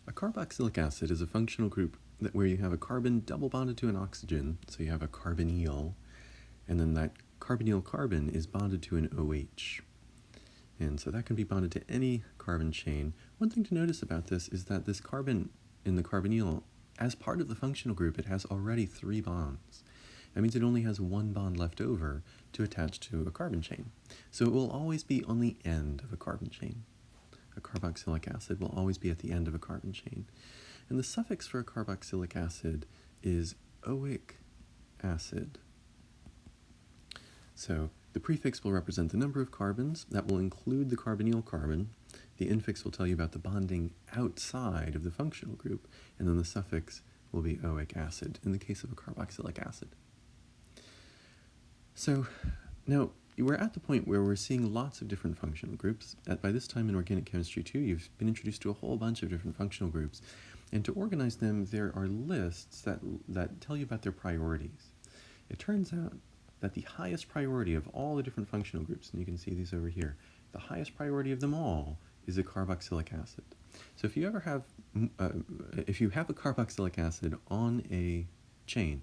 A carboxylic acid is a functional group where you have a carbon double bonded to an oxygen, so you have a carbonyl, and then that carbonyl carbon is bonded to an OH. And so that can be bonded to any carbon chain. One thing to notice about this is that this carbon in the carbonyl, as part of the functional group, it has already 3 bonds. That means it only has 1 bond left over to attach to a carbon chain. So it will always be on the end of a carbon chain. A carboxylic acid will always be at the end of a carbon chain. And the suffix for a carboxylic acid is oic acid. So the prefix will represent the number of carbons. That will include the carbonyl carbon. The infix will tell you about the bonding outside of the functional group, and then the suffix will be oic acid in the case of a carboxylic acid. So now we're at the point where we're seeing lots of different functional groups. By this time in organic chemistry too, you've been introduced to a whole bunch of different functional groups. And to organize them, there are lists that tell you about their priorities. It turns out that the highest priority of all the different functional groups, and you can see these over here, the highest priority of them all is a carboxylic acid. So if you ever have, if you have a carboxylic acid on a chain,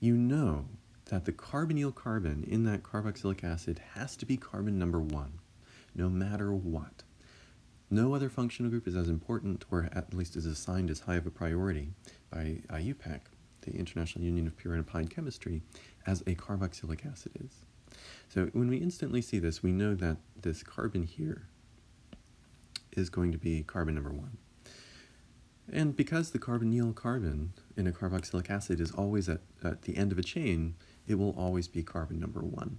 you know that the carbonyl carbon in that carboxylic acid has to be carbon number 1, no matter what. No other functional group is as important, or at least is assigned as high of a priority by IUPAC, the International Union of Pure and Applied Chemistry, as a carboxylic acid is. So when we instantly see this, we know that this carbon here is going to be carbon number 1. And because the carbonyl carbon in a carboxylic acid is always at the end of a chain, it will always be carbon number 1.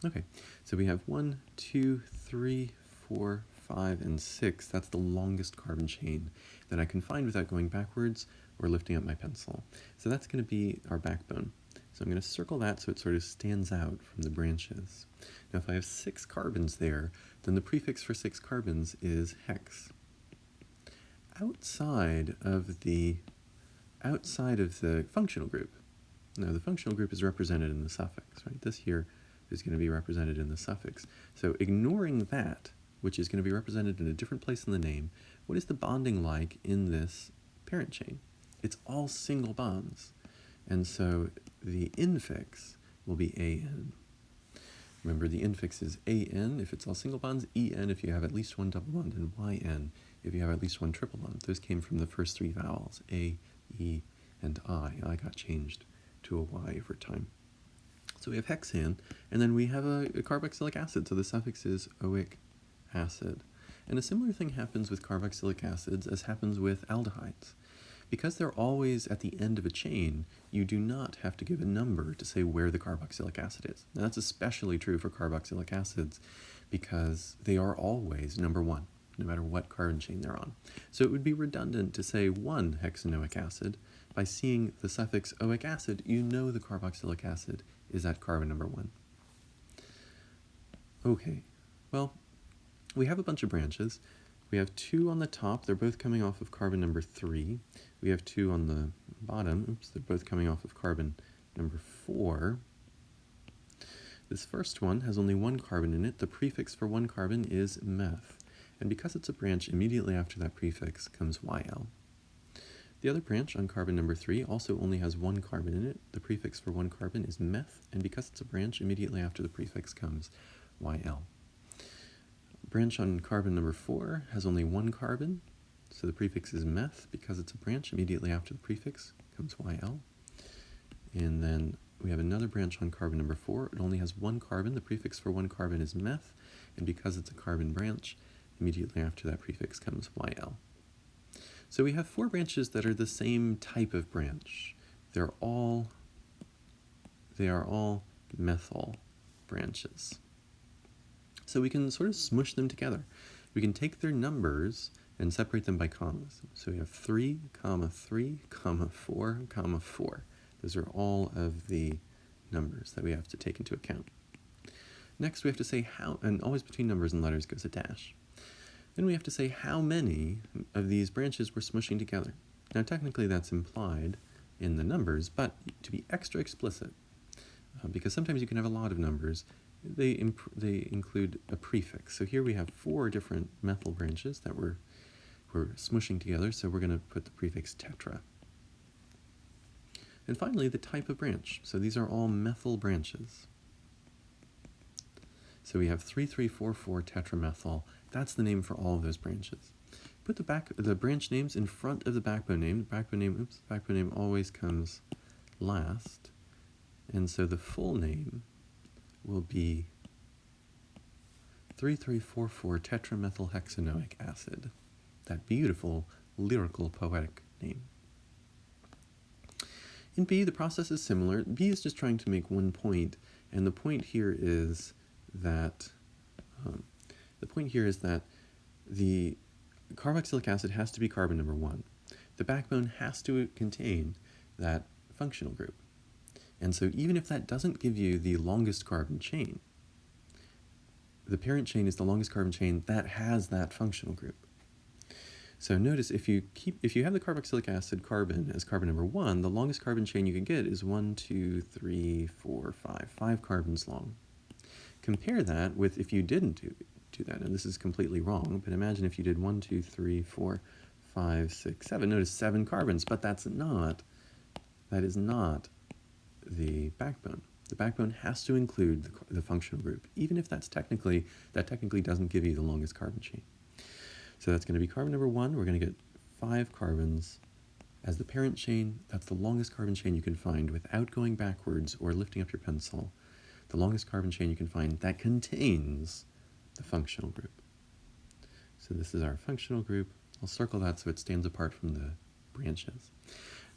Okay, so we have 1, 2, 3, 4, 5, and 6. That's the longest carbon chain that I can find without going backwards or lifting up my pencil. So that's going to be our backbone. So I'm going to circle that so it sort of stands out from the branches. Now if I have 6 carbons there, then the prefix for 6 carbons is hex. Outside of the functional group, now the functional group is represented in the suffix, right? This here is going to be represented in the suffix. So ignoring that, which is going to be represented in a different place in the name, what is the bonding like in this parent chain? It's all single bonds. And so the infix will be AN. Remember, the infix is AN if it's all single bonds, EN if you have at least 1 double bond, and YN if you have at least 1 triple bond. Those came from the first 3 vowels, A, E, and I. I got changed to a Y over time. So we have hexane, and then we have a carboxylic acid, so the suffix is oic acid. And a similar thing happens with carboxylic acids as happens with aldehydes. Because they're always at the end of a chain, you do not have to give a number to say where the carboxylic acid is. Now that's especially true for carboxylic acids because they are always number 1, no matter what carbon chain they're on. So it would be redundant to say 1 hexanoic acid. By seeing the suffix oic acid, you know the carboxylic acid is at carbon number 1. Okay, well, we have a bunch of branches. We have 2 on the top. They're both coming off of carbon number 3. We have 2 on the bottom. Oops, they're both coming off of carbon number 4. This first one has only 1 carbon in it. The prefix for 1 carbon is meth. And because it's a branch, immediately after that prefix comes YL. The other branch on carbon number 3 also only has 1 carbon in it. The prefix for 1 carbon is meth, and because it's a branch, immediately after the prefix comes YL. Branch on carbon number 4 has only 1 carbon, so the prefix is meth. Because it's a branch, immediately after the prefix comes YL. And then we have another branch on carbon number 4. It only has 1 carbon. The prefix for 1 carbon is meth, and because it's a carbon branch, immediately after that prefix comes YL. So we have 4 branches that are the same type of branch. They are all methyl branches. So we can sort of smush them together. We can take their numbers and separate them by commas. So we have 3, 3, 4, 4. Those are all of the numbers that we have to take into account. Next we have to say how, and always between numbers and letters goes a dash. Then we have to say how many of these branches we're smushing together. Now technically that's implied in the numbers, but to be extra explicit, because sometimes you can have a lot of numbers, they include a prefix. So here we have 4 different methyl branches that we're or smushing together, so we're going to put the prefix tetra. And finally, the type of branch. So these are all methyl branches. So we have 3,3,4,4 tetramethyl. That's the name for all of those branches. Put the branch names in front of the backbone name. The backbone name always comes last. And so the full name will be 3,3,4,4 tetramethylhexanoic acid. That beautiful, lyrical, poetic name. In B, the process is similar. B is just trying to make one point, and the point here is that the carboxylic acid has to be carbon number 1. The backbone has to contain that functional group. And so even if that doesn't give you the longest carbon chain, the parent chain is the longest carbon chain that has that functional group. So notice if you have the carboxylic acid carbon as carbon number 1, the longest carbon chain you can get is 1, 2, 3, 4, 5 carbons long. Compare that with if you didn't do that, and this is completely wrong, but imagine if you did 1, 2, 3, 4, 5, 6, 7. Notice 7 carbons, but that is not the backbone. The backbone has to include the functional group, even if that technically doesn't give you the longest carbon chain. So that's going to be carbon number 1. We're going to get 5 carbons as the parent chain. That's the longest carbon chain you can find without going backwards or lifting up your pencil. The longest carbon chain you can find that contains the functional group. So this is our functional group. I'll circle that so it stands apart from the branches.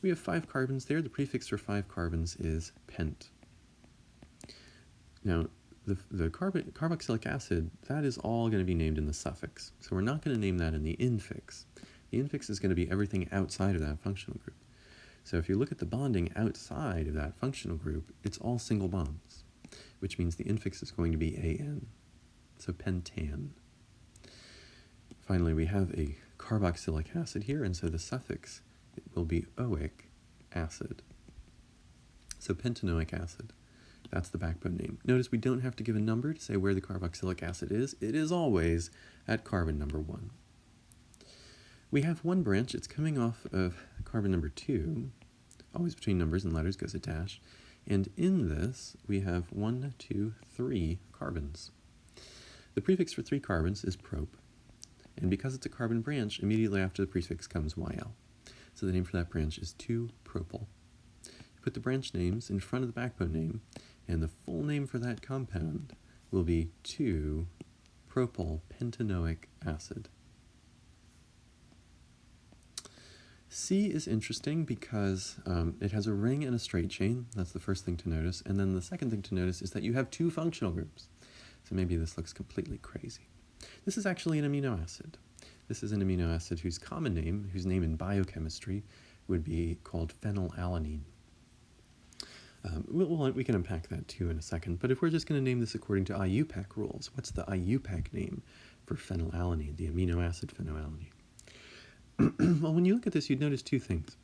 We have 5 carbons there. The prefix for 5 carbons is pent. Now, the carboxylic acid, that is all going to be named in the suffix. So we're not going to name that in the infix. The infix is going to be everything outside of that functional group. So if you look at the bonding outside of that functional group, it's all single bonds, which means the infix is going to be AN. So pentan. Finally, we have a carboxylic acid here, and so the suffix will be oic acid. So pentanoic acid. That's the backbone name. Notice we don't have to give a number to say where the carboxylic acid is. It is always at carbon number 1. We have one branch. It's coming off of carbon number 2. Always between numbers and letters goes a dash. And in this, we have 1, 2, 3 carbons. The prefix for 3 carbons is prop. And because it's a carbon branch, immediately after the prefix comes YL. So the name for that branch is 2-propyl. Put the branch names in front of the backbone name, and the full name for that compound will be 2-propyl pentanoic acid. C is interesting because it has a ring and a straight chain. That's the first thing to notice. And then the second thing to notice is that you have 2 functional groups. So maybe this looks completely crazy. This is actually an amino acid. This is an amino acid whose name in biochemistry would be called phenylalanine. We can unpack that too in a second, but if we're just going to name this according to IUPAC rules, what's the IUPAC name for phenylalanine, the amino acid phenylalanine? Well, when you look at this, you'd notice 2 things.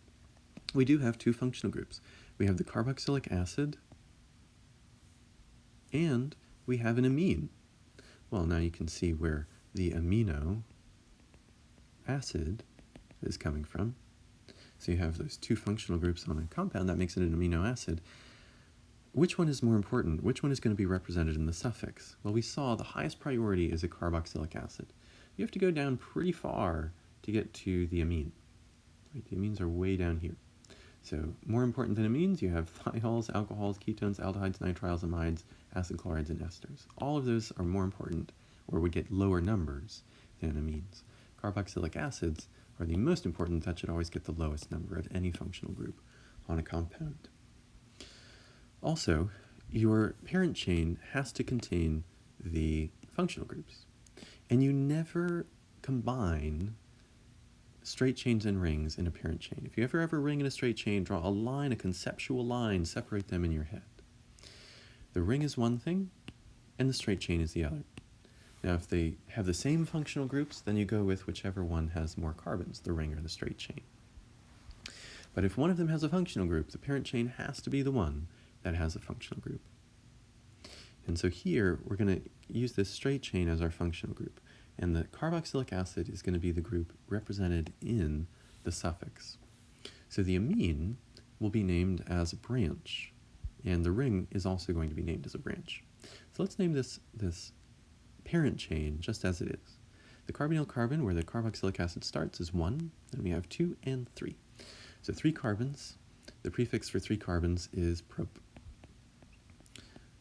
We do have 2 functional groups. We have the carboxylic acid, and we have an amine. Well, now you can see where the amino acid is coming from. So you have those 2 functional groups on a compound. That makes it an amino acid. Which one is more important? Which one is going to be represented in the suffix? Well, we saw the highest priority is a carboxylic acid. You have to go down pretty far to get to the amine. Right? The amines are way down here. So more important than amines, you have thiols, alcohols, ketones, aldehydes, nitriles, amides, acid chlorides, and esters. All of those are more important, or would get lower numbers than amines. Carboxylic acids are the most important. That should always get the lowest number of any functional group on a compound. Also, your parent chain has to contain the functional groups. And you never combine straight chains and rings in a parent chain. If you ever have a ring and a straight chain, draw a line, a conceptual line, separate them in your head. The ring is one thing, and the straight chain is the other. Now, if they have the same functional groups, then you go with whichever one has more carbons, the ring or the straight chain. But if one of them has a functional group, the parent chain has to be the one that has a functional group. And so here, we're going to use this straight chain as our functional group. And the carboxylic acid is going to be the group represented in the suffix. So the amine will be named as a branch, and the ring is also going to be named as a branch. So let's name this parent chain just as it is. The carbonyl carbon, where the carboxylic acid starts, is 1, and we have 2 and 3. So 3 carbons. The prefix for 3 carbons is prop.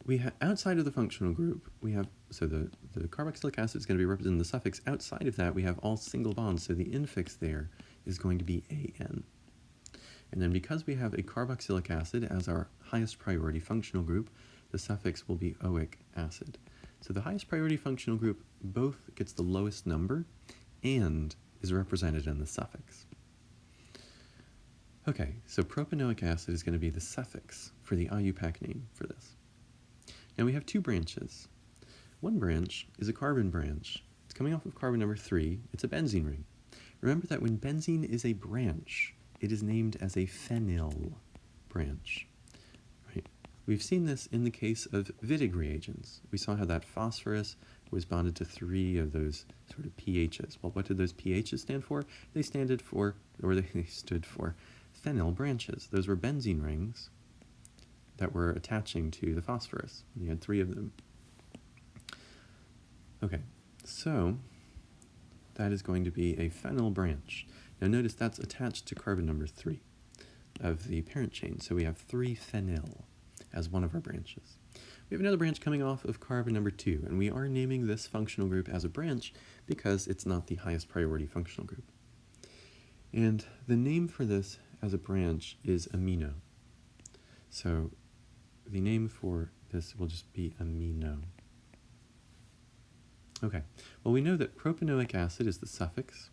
We have, outside of the functional group, we have, so the carboxylic acid is going to be represented in the suffix. Outside of that, we have all single bonds, so the infix there is going to be AN. And then because we have a carboxylic acid as our highest priority functional group, the suffix will be oic acid. So the highest priority functional group both gets the lowest number and is represented in the suffix. Okay, so propanoic acid is going to be the suffix for the IUPAC name for this. Now we have 2 branches. One branch is a carbon branch. It's coming off of carbon number 3. It's a benzene ring. Remember that when benzene is a branch, it is named as a phenyl branch. Right? We've seen this in the case of Wittig reagents. We saw how that phosphorus was bonded to 3 of those sort of pHs. Well, what did those pHs stand for? They stood for phenyl branches. Those were benzene rings that were attaching to the phosphorus. You had 3 of them. Okay, so that is going to be a phenyl branch. Now notice that's attached to carbon number 3 of the parent chain, so we have 3-phenyl as one of our branches. We have another branch coming off of carbon number 2, and we are naming this functional group as a branch because it's not the highest priority functional group. And the name for this as a branch is amino. So the name for this will just be amino. Okay, well we know that propanoic acid is the suffix,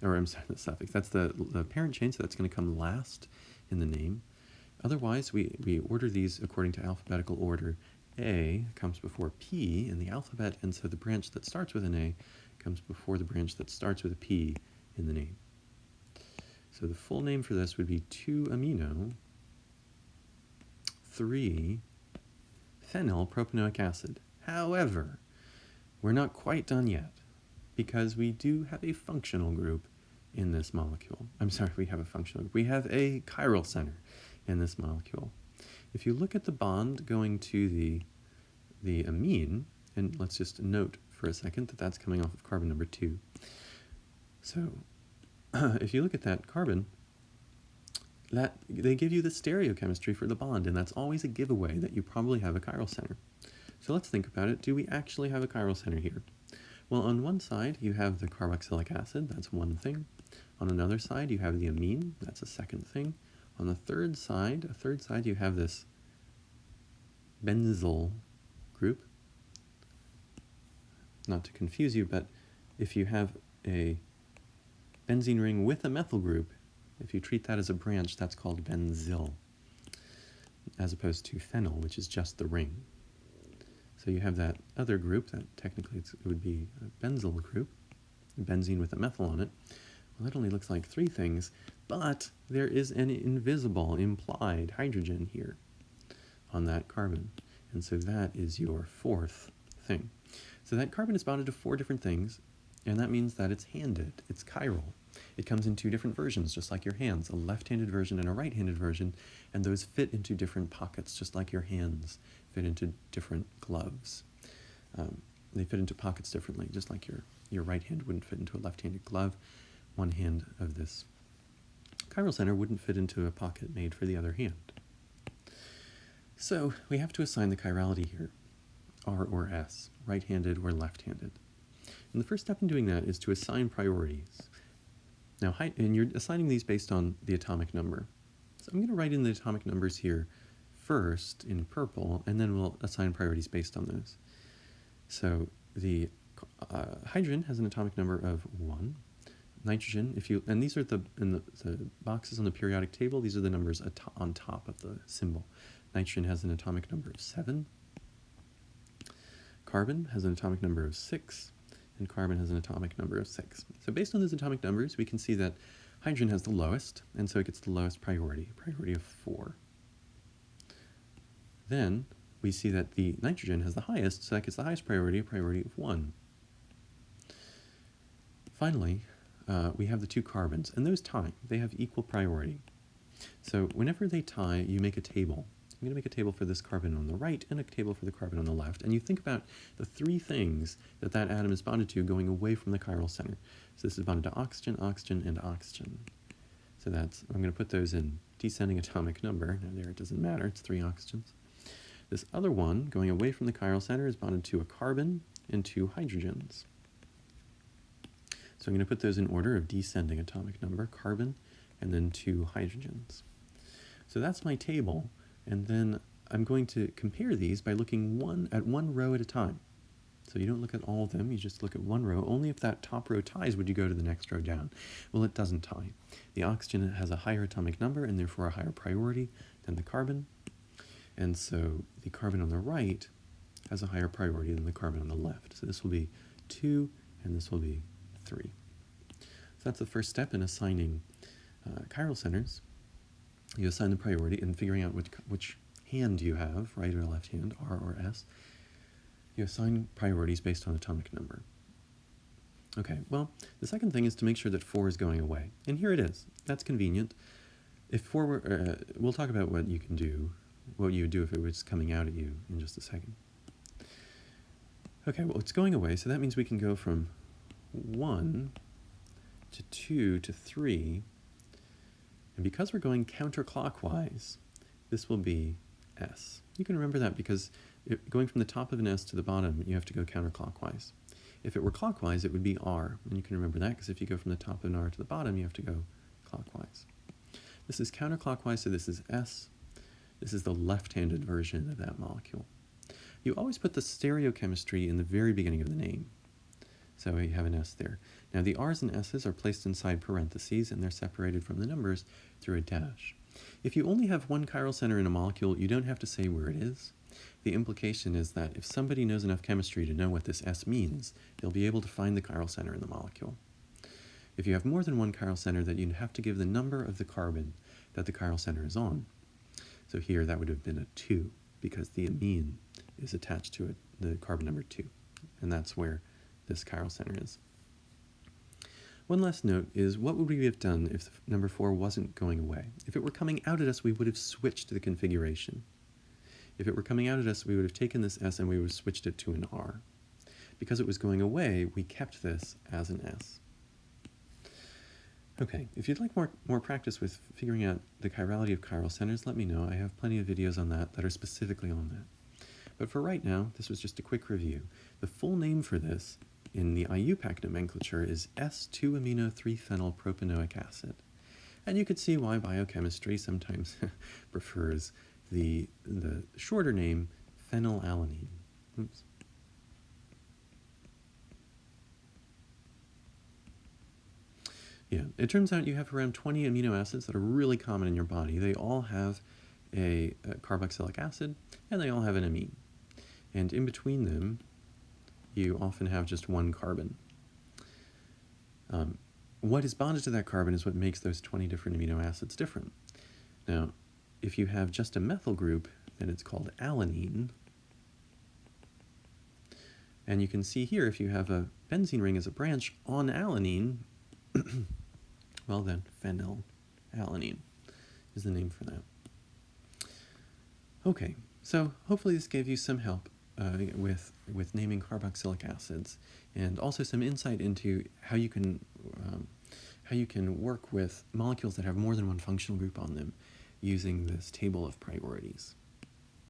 or I'm sorry, the suffix, that's the parent chain, so that's going to come last in the name. Otherwise, we order these according to alphabetical order. A comes before P in the alphabet, and so the branch that starts with an A comes before the branch that starts with a P in the name. So the full name for this would be 2-amino 3-phenyl propanoic acid. However, we're not quite done yet, because we do have a functional group in this molecule. I'm sorry, we have a functional group. We have a chiral center in this molecule. If you look at the bond going to the amine, and let's just note for a second that that's coming off of carbon number 2. So if you look at that carbon, that they give you the stereochemistry for the bond, and that's always a giveaway that you probably have a chiral center. So let's think about it. Do we actually have a chiral center here? Well, on one side, you have the carboxylic acid. That's one thing. On another side, you have the amine. That's a second thing. On the third side, you have this benzyl group. Not to confuse you, but if you have a benzene ring with a methyl group, if you treat that as a branch, that's called benzyl, as opposed to phenyl, which is just the ring. So you have that other group, that technically it would be a benzyl group, benzene with a methyl on it. Well, that only looks like 3 things, but there is an invisible, implied hydrogen here on that carbon. And so that is your 4th thing. So that carbon is bonded to 4 different things, and that means that it's handed, it's chiral. It comes in 2 different versions, just like your hands, a left-handed version and a right-handed version, and those fit into different pockets, just like your hands fit into different gloves. They fit into pockets differently, just like your right hand wouldn't fit into a left-handed glove. One hand of this chiral center wouldn't fit into a pocket made for the other hand. So we have to assign the chirality here, R or S, right-handed or left-handed. And the first step in doing that is to assign priorities. Now, and you're assigning these based on the atomic number. So I'm going to write in the atomic numbers here first in purple, and then we'll assign priorities based on those. So the hydrogen has an atomic number of 1. Nitrogen, and these are the boxes on the periodic table, these are the numbers on top of the symbol. Nitrogen has an atomic number of 7. Carbon has an atomic number of 6. And carbon has an atomic number of 6. So based on those atomic numbers, we can see that hydrogen has the lowest, and so it gets the lowest priority of 4. Then we see that the nitrogen has the highest, so that gets the highest priority, a priority of 1. Finally, we have the two carbons, and those tie. They have equal priority. So whenever they tie, you make a table. I'm going to make a table for this carbon on the right and a table for the carbon on the left. And you think about the three things that that atom is bonded to going away from the chiral center. So this is bonded to oxygen, oxygen, and oxygen. So that's, I'm going to put those in descending atomic number. Now there it doesn't matter, it's 3 oxygens. This other one, going away from the chiral center, is bonded to a carbon and 2 hydrogens. So I'm going to put those in order of descending atomic number, carbon, and then 2 hydrogens. So that's my table, and then I'm going to compare these by looking at one row at a time. So you don't look at all of them, you just look at one row. Only if that top row ties would you go to the next row down. Well, it doesn't tie. The oxygen has a higher atomic number and therefore a higher priority than the carbon. And so the carbon on the right has a higher priority than the carbon on the left. So this will be 2 and this will be 3. So that's the first step in assigning chiral centers. You assign the priority and figuring out which hand you have, right or left hand, R or S. You assign priorities based on atomic number. Okay, well, the second thing is to make sure that 4 is going away. And here it is. That's convenient. If 4 were, we'll talk about what you can do, what you would do if it was coming out at you in just a second. Okay, well, it's going away, so that means we can go from 1 to 2 to 3. And because we're going counterclockwise, this will be S. You can remember that because going from the top of an S to the bottom, you have to go counterclockwise. If it were clockwise, it would be R. And you can remember that because if you go from the top of an R to the bottom, you have to go clockwise. This is counterclockwise, so this is S. This is the left-handed version of that molecule. You always put the stereochemistry in the very beginning of the name. So we have an S there. Now the R's and S's are placed inside parentheses and they're separated from the numbers through a dash. If you only have one chiral center in a molecule, you don't have to say where it is. The implication is that if somebody knows enough chemistry to know what this S means, they'll be able to find the chiral center in the molecule. If you have more than one chiral center, then you'd have to give the number of the carbon that the chiral center is on. So here that would have been a 2 because the amine is attached to it, the carbon number 2, and that's where this chiral center is. One last note is, what would we have done if number 4 wasn't going away? If it were coming out at us, we would have switched the configuration. If it were coming out at us, we would have taken this S and we would have switched it to an R. Because it was going away, we kept this as an S. Okay, if you'd like more practice with figuring out the chirality of chiral centers, let me know. I have plenty of videos on that are specifically on that. But for right now, this was just a quick review. The full name for this in the IUPAC nomenclature is S2-amino 3-phenylpropanoic acid. And you could see why biochemistry sometimes prefers the shorter name phenylalanine. Oops. Yeah, it turns out you have around 20 amino acids that are really common in your body. They all have a carboxylic acid, and they all have an amine. And in between them, you often have just one carbon. What is bonded to that carbon is what makes those 20 different amino acids different. Now, if you have just a methyl group, then it's called alanine. And you can see here, if you have a benzene ring as a branch on alanine, well then, phenylalanine is the name for that. Okay, so hopefully this gave you some help with naming carboxylic acids, and also some insight into how you can work with molecules that have more than one functional group on them using this table of priorities.